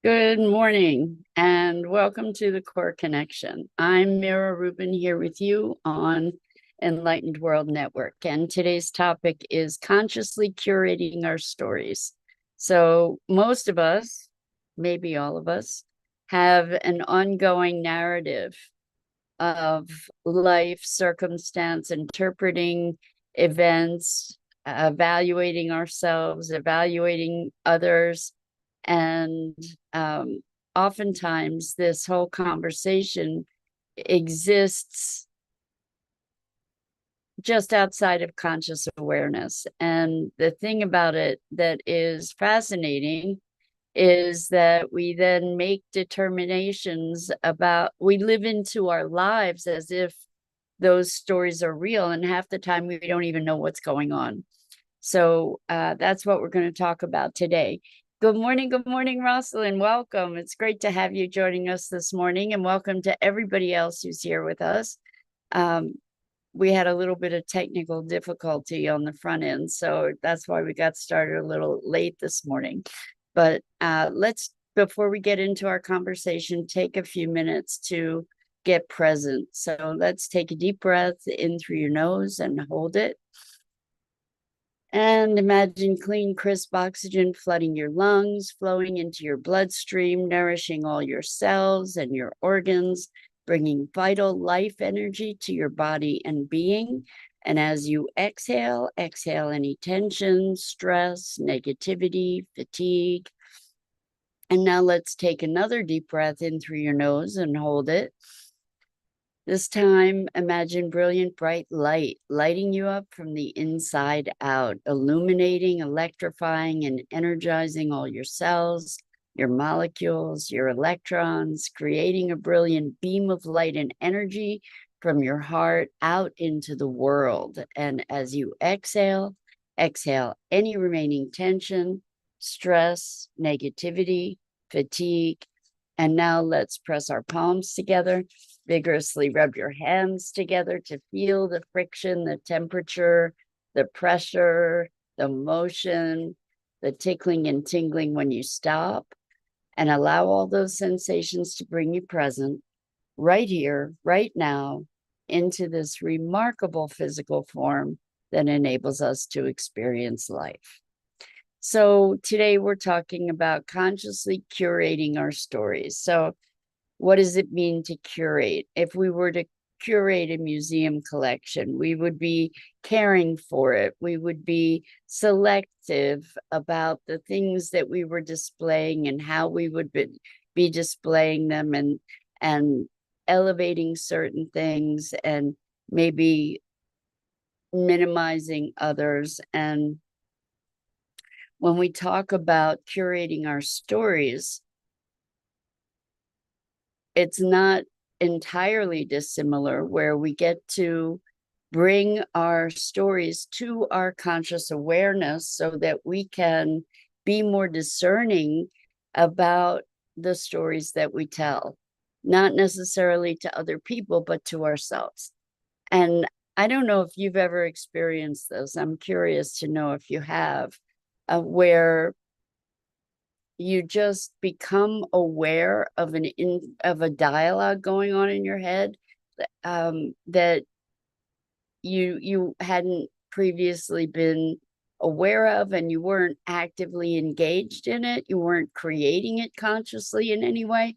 Good morning and welcome to the Core Connection. I'm Mira Rubin here with you on Enlightened World Network, and today's topic is consciously curating our stories. So, most of us, maybe all of us, have an ongoing narrative of life, circumstance, interpreting events, evaluating ourselves, evaluating others, and um, oftentimes this whole conversation exists just outside of conscious awareness. And the thing about it that is fascinating is that we then make determinations about, we live into our lives as if those stories are real, and half the time we don't even know what's going on. So that's what we're going to talk about today. Good morning, Rosalind. Welcome. It's great to have you joining us this morning, and welcome to everybody else who's here with us. We had a little bit of technical difficulty on the front end, so that's why we got started a little late this morning. But before we get into our conversation, take a few minutes to get present. So let's take a deep breath in through your nose and hold it. And imagine clean, crisp oxygen flooding your lungs, flowing into your bloodstream, nourishing all your cells and your organs, bringing vital life energy to your body and being. And as you exhale, exhale any tension, stress, negativity, fatigue. And now let's take another deep breath in through your nose and hold it. This time, imagine brilliant, bright light lighting you up from the inside out, illuminating, electrifying, and energizing all your cells, your molecules, your electrons, creating a brilliant beam of light and energy from your heart out into the world. And as you exhale, exhale any remaining tension, stress, negativity, fatigue. And now let's press our palms together. Vigorously rub your hands together to feel the friction, the temperature, the pressure, the motion, the tickling and tingling when you stop, and allow all those sensations to bring you present right here, right now, into this remarkable physical form that enables us to experience life. So today we're talking about consciously curating our stories. So what does it mean to curate? If we were to curate a museum collection, we would be caring for it. We would be selective about the things that we were displaying and how we would be displaying them, and elevating certain things and maybe minimizing others. And when we talk about curating our stories, it's not entirely dissimilar, where we get to bring our stories to our conscious awareness so that we can be more discerning about the stories that we tell, not necessarily to other people, but to ourselves. And I don't know if you've ever experienced this. I'm curious to know if you have, where you just become aware of a dialogue going on in your head, that you hadn't previously been aware of, and you weren't actively engaged in it. You weren't creating it consciously in any way.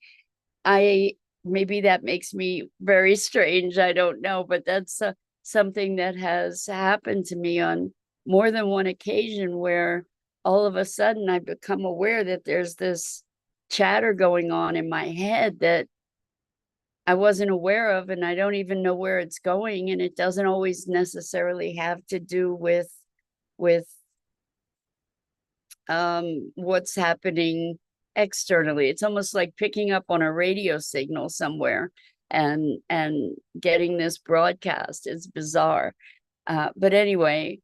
I Maybe that makes me very strange. I don't know, but that's something that has happened to me on more than one occasion, where all of a sudden I become aware that there's this chatter going on in my head that I wasn't aware of, and I don't even know where it's going. And it doesn't always necessarily have to do with what's happening externally. It's almost like picking up on a radio signal somewhere and getting this broadcast. It's bizarre. But anyway,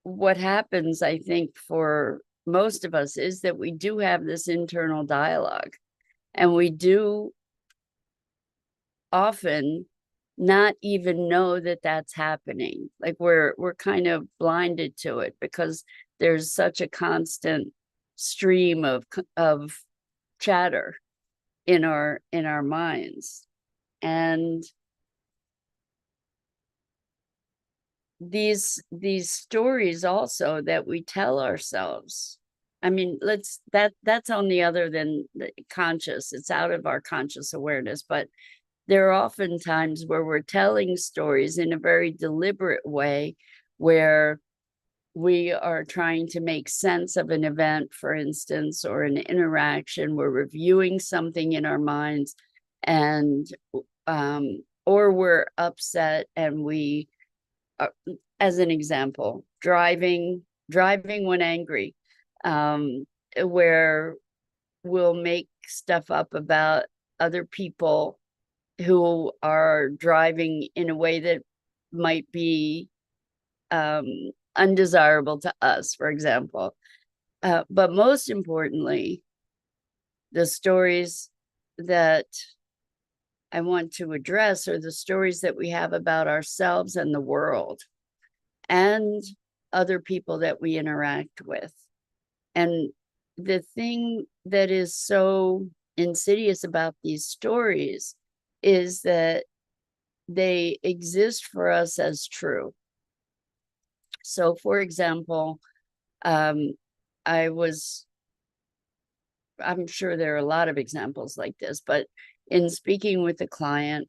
what happens, I think, for most of us is that we do have this internal dialogue, and we do often not even know that that's happening. Like we're kind of blinded to it because there's such a constant stream of chatter in our minds. And these stories also that we tell ourselves, I mean, that's on the other than the conscious, it's out of our conscious awareness, but there are often times where we're telling stories in a very deliberate way, where we are trying to make sense of an event, for instance, or an interaction. We're reviewing something in our minds, and or we're upset, and we, as an example, driving when angry, where we'll make stuff up about other people who are driving in a way that might be undesirable to us, for example. But most importantly, the stories that I want to address are the stories that we have about ourselves and the world and other people that we interact with. And the thing that is so insidious about these stories is that they exist for us as true. So, for example, I'm sure there are a lot of examples like this, but in speaking with a client,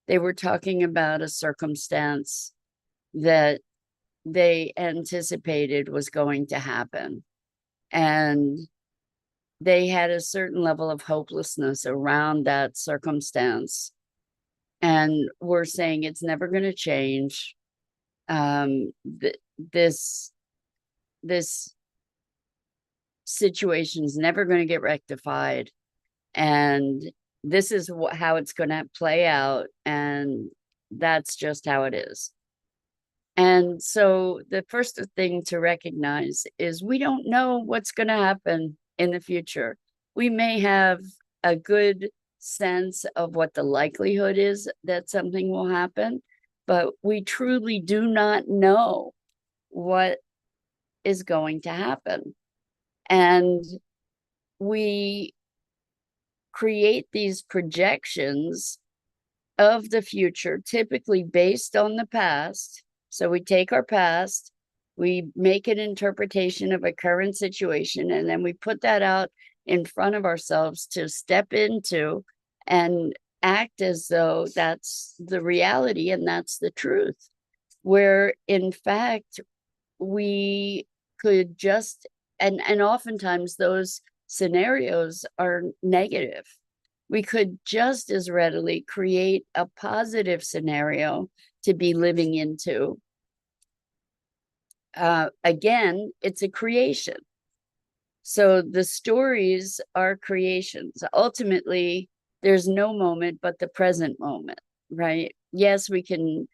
they were talking about a circumstance that they anticipated was going to happen. And they had a certain level of hopelessness around that circumstance, and were saying it's never going to change. This situation is never going to get rectified, and this is how it's going to play out, and that's just how it is. And so the first thing to recognize is we don't know what's going to happen in the future. We may have a good sense of what the likelihood is that something will happen, but we truly do not know what is going to happen. And we create these projections of the future, typically based on the past. So we take our past, we make an interpretation of a current situation, and then we put that out in front of ourselves to step into and act as though that's the reality and that's the truth, where in fact we could just, and oftentimes those scenarios are negative. We could just as readily create a positive scenario to be living into. Again, it's a creation. So the stories are creations. Ultimately, there's no moment but the present moment, right? Yes, we can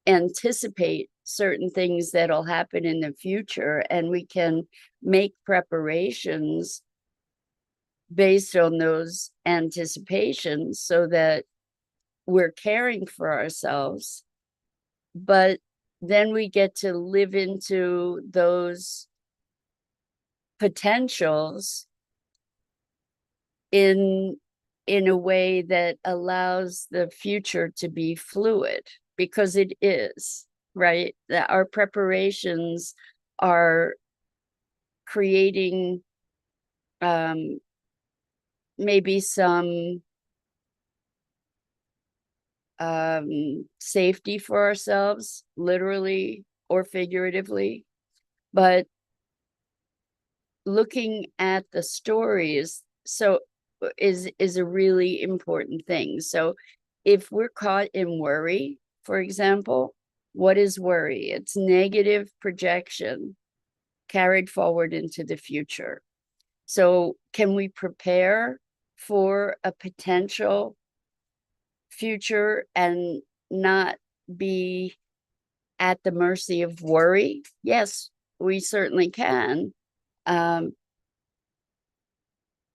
anticipate certain things that'll happen in the future, and we can make preparations based on those anticipations so that we're caring for ourselves. But then we get to live into those potentials in a way that allows the future to be fluid, because it is, right? That our preparations are creating maybe some safety for ourselves, literally or figuratively. But looking at the stories is a really important thing. So if we're caught in worry, for example, what is worry? It's negative projection carried forward into the future. So can we prepare for a potential future and not be at the mercy of worry? Yes, we certainly can.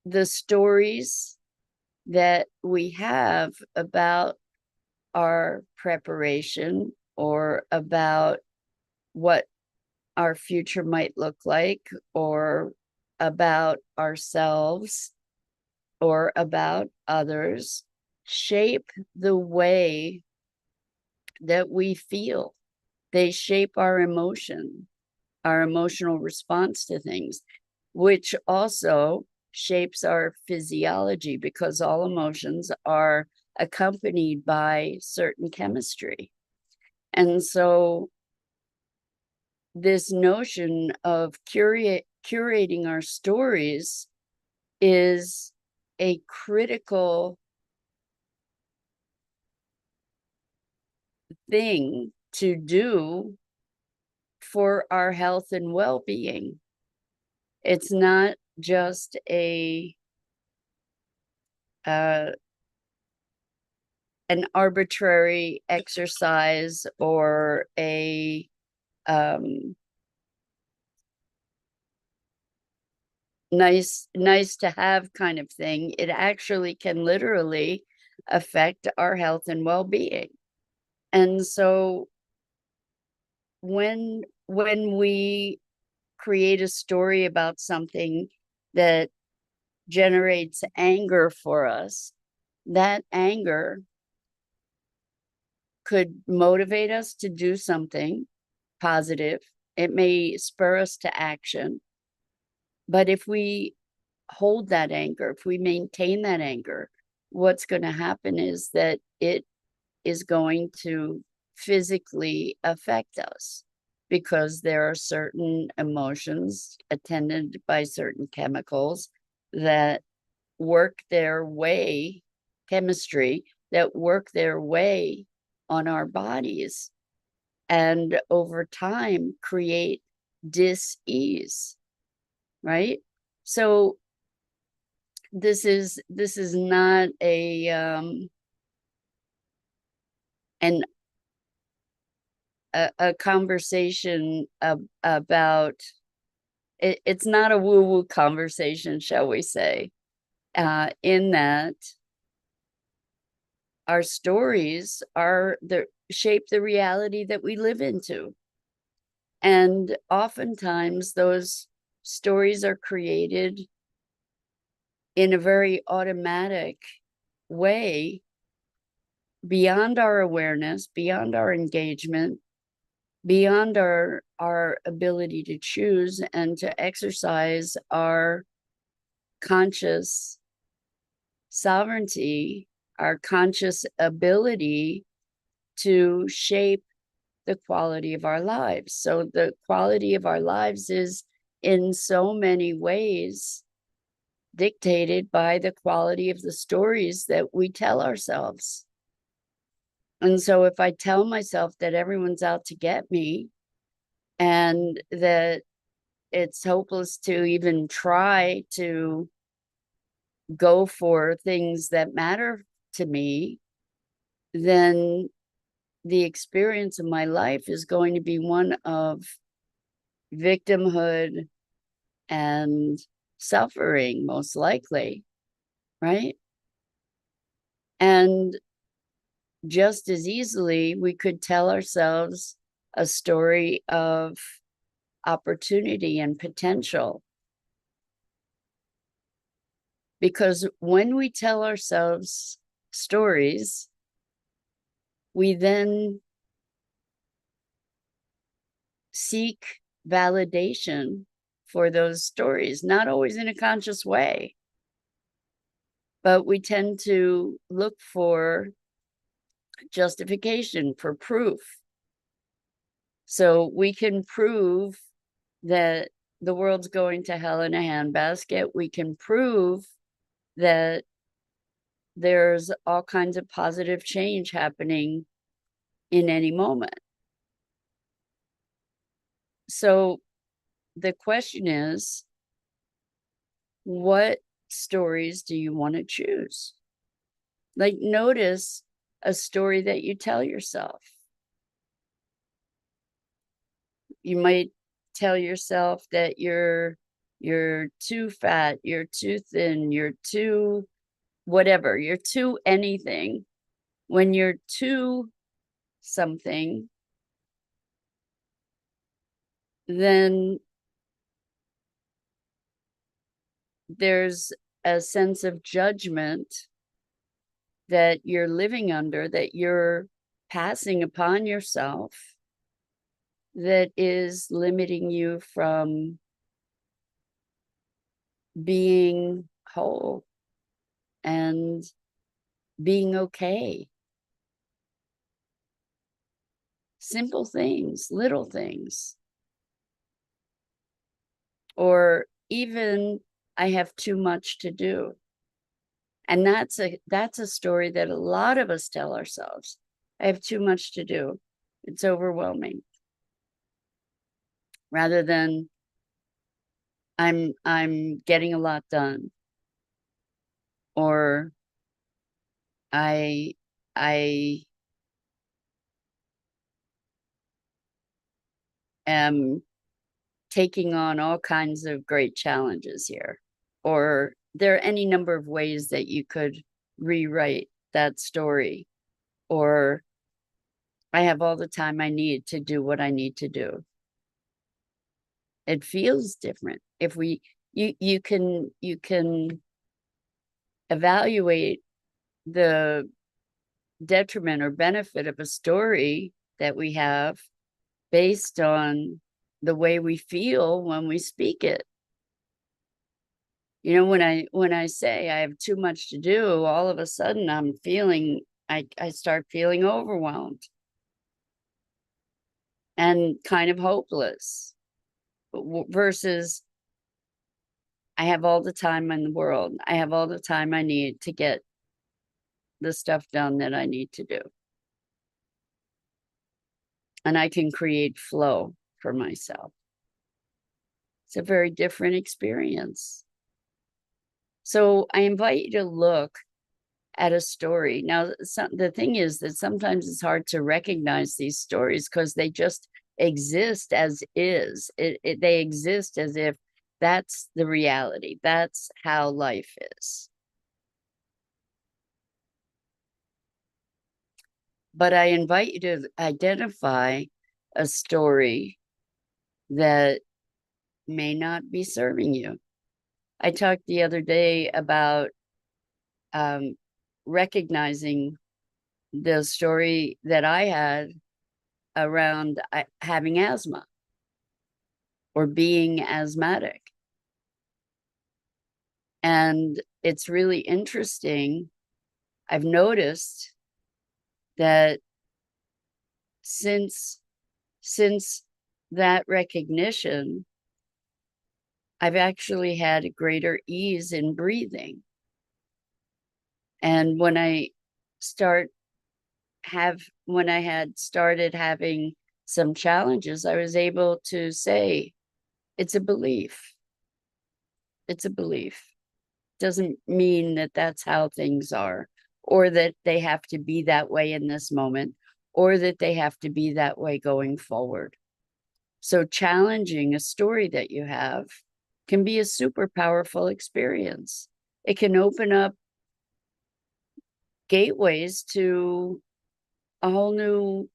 The stories that we have about our preparation or about what our future might look like, or about ourselves or about others shape the way that we feel. They shape our emotional response to things, which also shapes our physiology, because all emotions are accompanied by certain chemistry. And so this notion of curating our stories is a critical thing to do for our health and well-being. It's not just an arbitrary exercise or a nice to have kind of thing. It actually can literally affect our health and well-being. And so when we create a story about something that generates anger for us, that anger could motivate us to do something positive. It may spur us to action. But if we hold that anger, if we maintain that anger, what's going to happen is that it is going to physically affect us, because there are certain emotions attended by certain chemicals that work their way, chemistry that work their way on our bodies, and over time create dis-ease, right? So this is not a conversation about it. It's not a woo-woo conversation, shall we say, in that our stories shape the reality that we live into. And oftentimes those stories are created in a very automatic way, beyond our awareness, beyond our engagement, beyond our ability to choose and to exercise our conscious sovereignty, our conscious ability to shape the quality of our lives. So the quality of our lives is in so many ways dictated by the quality of the stories that we tell ourselves. And so if I tell myself that everyone's out to get me and that it's hopeless to even try to go for things that matter to me, then the experience of my life is going to be one of victimhood and suffering, most likely, right? And just as easily, we could tell ourselves a story of opportunity and potential. Because when we tell ourselves stories, we then seek validation for those stories, not always in a conscious way, but we tend to look for justification, for proof. So we can prove that the world's going to hell in a handbasket. We can prove that there's all kinds of positive change happening in any moment. So the question is, what stories do you want to choose? Like, notice a story that you tell yourself. You might tell yourself that you're too fat, you're too thin, you're too whatever, you're too anything. When you're too something, then there's a sense of judgment that you're living under, that you're passing upon yourself, that is limiting you from being whole and being okay. Simple things, little things. Or even, I have too much to do. And that's a story that a lot of us tell ourselves. I have too much to do. It's overwhelming. Rather than I'm getting a lot done. Or I am taking on all kinds of great challenges here. Or there are any number of ways that you could rewrite that story. Or I have all the time I need to do what I need to do. It feels different. If you can evaluate the detriment or benefit of a story that we have based on the way we feel when we speak it. You know, when I say I have too much to do, all of a sudden I start feeling overwhelmed and kind of hopeless, versus I have all the time in the world. I have all the time I need to get the stuff done that I need to do. And I can create flow for myself. It's a very different experience. So I invite you to look at a story. Now, the thing is that sometimes it's hard to recognize these stories because they just exist as is. They exist as if that's the reality. That's how life is. But I invite you to identify a story that may not be serving you. I talked the other day about recognizing the story that I had around having asthma or being asthmatic. And it's really interesting. I've noticed that since that recognition, I've actually had a greater ease in breathing. And when I had started having some challenges, I was able to say, it's a belief. It's a belief. Doesn't mean that that's how things are, or that they have to be that way in this moment, or that they have to be that way going forward. So challenging a story that you have can be a super powerful experience. It can open up gateways to a whole new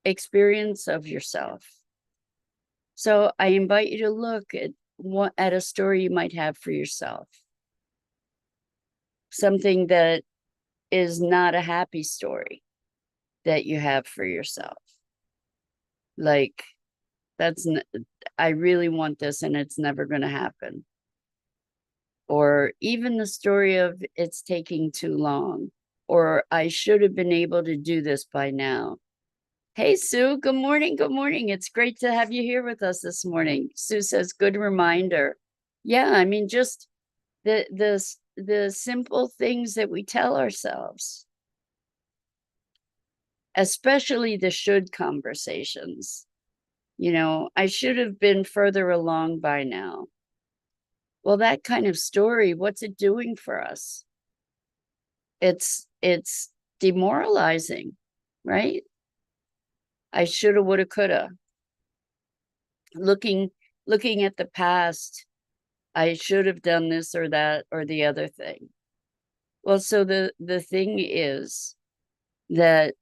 experience of yourself. So I invite you to look at a story you might have for yourself. Something that is not a happy story that you have for yourself. Like, I really want this and it's never going to happen. Or even the story of it's taking too long, or I should have been able to do this by now. Hey, Sue, good morning. Good morning. It's great to have you here with us this morning. Sue says, good reminder. Yeah, I mean, just the simple things that we tell ourselves, especially the should conversations. You know, I should have been further along by now. Well, that kind of story, what's it doing for us? It's demoralizing, right? I shoulda, woulda, coulda. Looking at the past, I should have done this or that or the other thing. Well, so the thing is that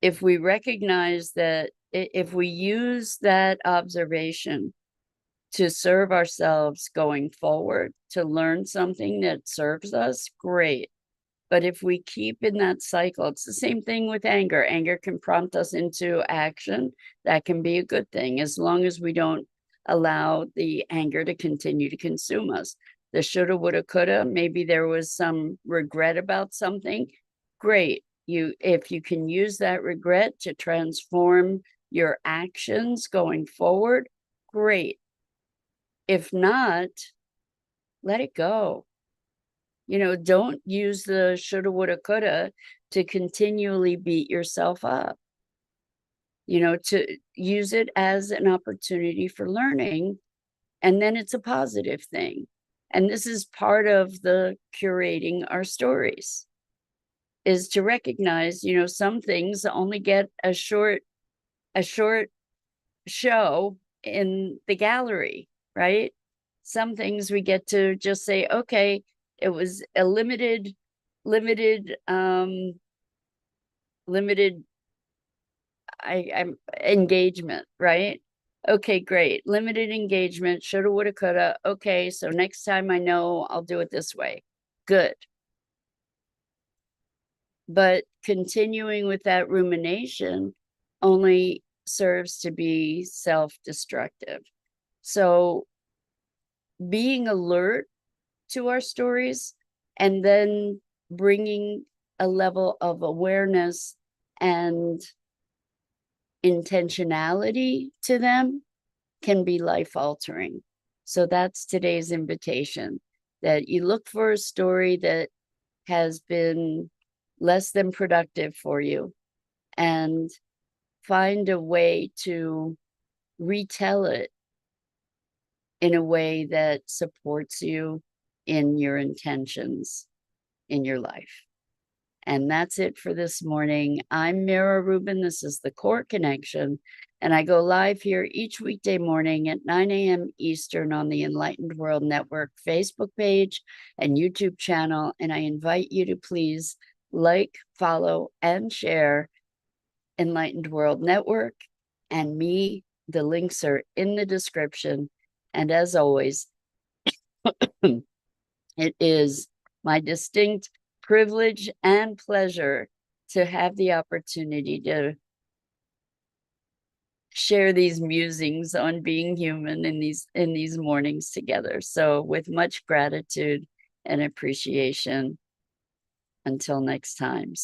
if we recognize that if we use that observation to serve ourselves going forward, to learn something that serves us, great. But if we keep in that cycle, it's the same thing with anger. Anger can prompt us into action. That can be a good thing, as long as we don't allow the anger to continue to consume us. The shoulda, woulda, coulda, maybe there was some regret about something. Great. If you can use that regret to transform your actions going forward, great. If not, let it go. Don't use the shoulda, woulda, coulda to continually beat yourself up. To use it as an opportunity for learning, and then it's a positive thing. And this is part of the curating our stories, is to recognize, some things only get a short show in the gallery, right? Some things we get to just say, okay, it was a limited I'm engagement, right? Okay, great. Limited engagement, shoulda, woulda, coulda. Okay, so next time I know I'll do it this way. Good. But continuing with that rumination only serves to be self-destructive. So being alert to our stories and then bringing a level of awareness and intentionality to them can be life altering. So that's today's invitation, that you look for a story that has been less than productive for you and find a way to retell it in a way that supports you in your intentions in your life. And that's it for this morning. I'm Mira Rubin. This is the Core Connection. And I go live here each weekday morning at 9 a.m. Eastern on the Enlightened World Network Facebook page and YouTube channel. And I invite you to please like, follow, and share Enlightened World Network and me. The links are in the description. And as always, it is my distinct privilege and pleasure to have the opportunity to share these musings on being human in these mornings together. So with much gratitude and appreciation, until next time.